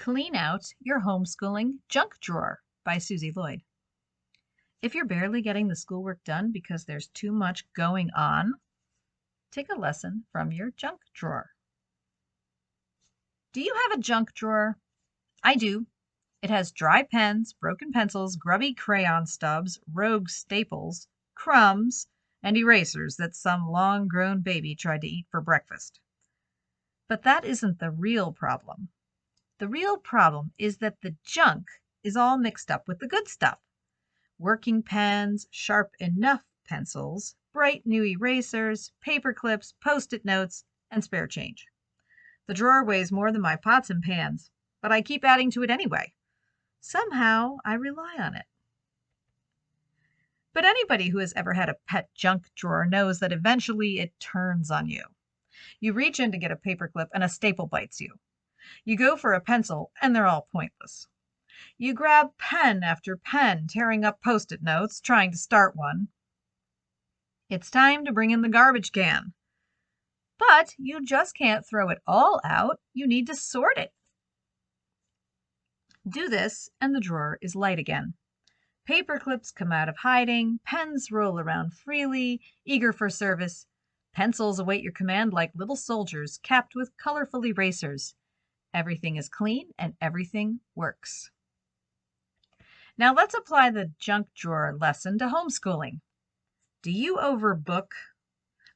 Clean Out Your Homeschooling Junk Drawer by Susie Lloyd. If you're barely getting the schoolwork done because there's too much going on, take a lesson from your junk drawer. Do you have a junk drawer? I do. It has dry pens, broken pencils, grubby crayon stubs, rogue staples, crumbs, and erasers that some long-grown baby tried to eat for breakfast. But that isn't the real problem. The real problem is that the junk is all mixed up with the good stuff. Working pens, sharp enough pencils, bright new erasers, paper clips, Post-it notes, and spare change. The drawer weighs more than my pots and pans, but I keep adding to it anyway. Somehow I rely on it. But anybody who has ever had a pet junk drawer knows that eventually it turns on you. You reach in to get a paperclip and a staple bites you. You go for a pencil and they're all pointless. You grab pen after pen, tearing up Post-it notes, trying to start one. It's time to bring in the garbage can. But you just can't throw it all out. You need to sort it. Do this and the drawer is light again. Paper clips come out of hiding, pens roll around freely, eager for service. Pencils await your command like little soldiers capped with colorful erasers. Everything is clean and everything works. Now let's apply the junk drawer lesson to homeschooling. Do you overbook?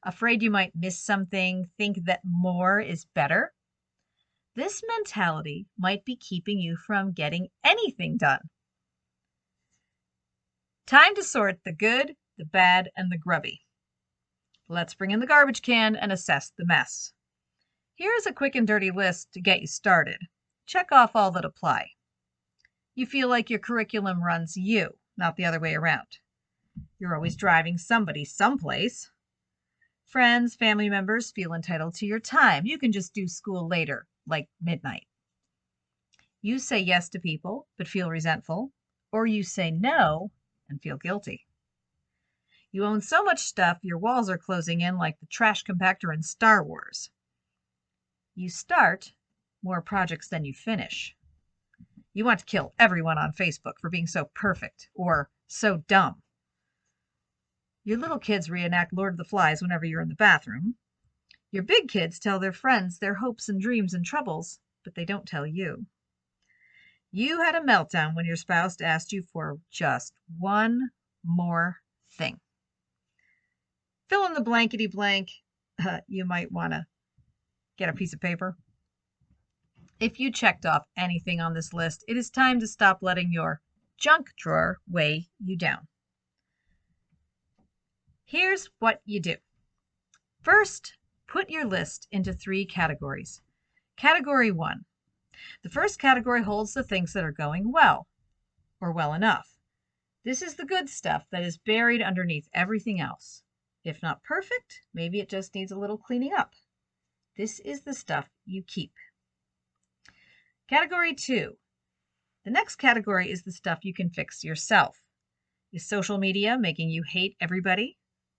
Afraid you might miss something? Think that more is better? This mentality might be keeping you from getting anything done. Time to sort the good, the bad, and the grubby. Let's bring in the garbage can and assess the mess. Here's a quick and dirty list to get you started. Check off all that apply. You feel like your curriculum runs you, not the other way around. You're always driving somebody someplace. Friends, family members feel entitled to your time. You can just do school later, like midnight. You say yes to people, but feel resentful, or you say no and feel guilty. You own so much stuff, your walls are closing in like the trash compactor in Star Wars. You start more projects than you finish. You want to kill everyone on Facebook for being so perfect or so dumb. Your little kids reenact Lord of the Flies whenever you're in the bathroom. Your big kids tell their friends their hopes and dreams and troubles, but they don't tell you. You had a meltdown when your spouse asked you for just one more thing. Fill in the blankety blank. You might want to get a piece of paper. If you checked off anything on this list, it is time to stop letting your junk drawer weigh you down. Here's what you do. First, put your list into 3 categories. Category 1. The first category holds the things that are going well, or well enough. This is the good stuff that is buried underneath everything else. If not perfect, maybe it just needs a little cleaning up. This is the stuff you keep. Category 2. The next category is the stuff you can fix yourself. Is social media making you hate everybody?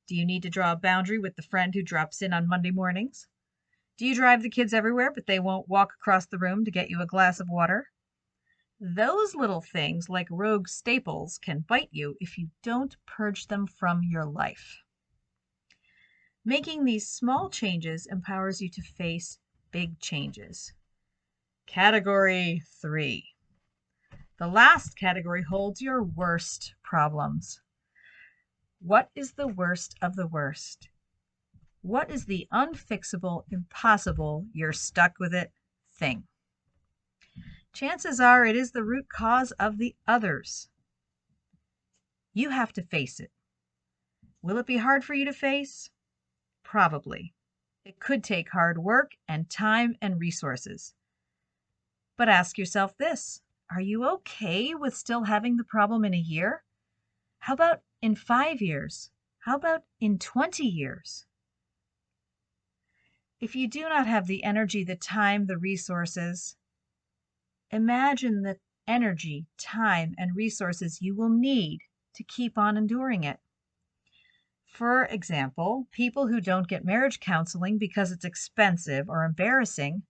Do you need to draw a boundary with the friend who drops in on Monday mornings? Do you drive the kids everywhere, but they won't walk across the room to get you a glass of water? Those little things, like rogue staples, can bite you if you don't purge them from your life. Making these small changes empowers you to face big changes. Category 3. The last category holds your worst problems. What is the worst of the worst? What is the unfixable, impossible, you're stuck with it thing? Chances are it is the root cause of the others. You have to face it. Will it be hard for you to face? Probably. It could take hard work and time and resources. But ask yourself this, are you okay with still having the problem in a year? How about in 5 years? How about in 20 years? If you do not have the energy, the time, the resources, imagine the energy, time, and resources you will need to keep on enduring it. For example, people who don't get marriage counseling because it's expensive or embarrassing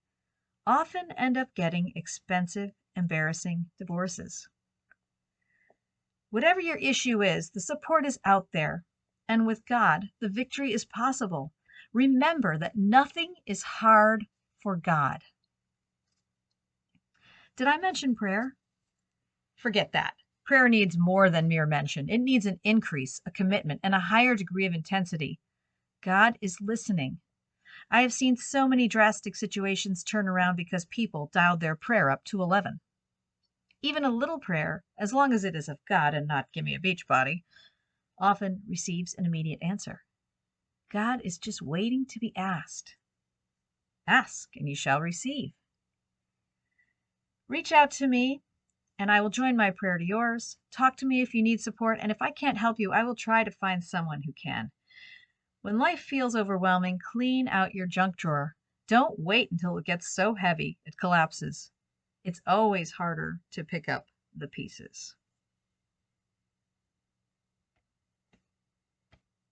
often end up getting expensive, embarrassing divorces. Whatever your issue is, the support is out there. And with God, the victory is possible. Remember that nothing is hard for God. Did I mention prayer? Forget that. Prayer needs more than mere mention. It needs an increase, a commitment, and a higher degree of intensity. God is listening. I have seen so many drastic situations turn around because people dialed their prayer up to 11. Even a little prayer, as long as it is of God and not "give me a beach body," often receives an immediate answer. God is just waiting to be asked. Ask, and you shall receive. Reach out to me, and I will join my prayer to yours. Talk to me if you need support, and if I can't help you, I will try to find someone who can. When life feels overwhelming, clean out your junk drawer. Don't wait until it gets so heavy it collapses. It's always harder to pick up the pieces.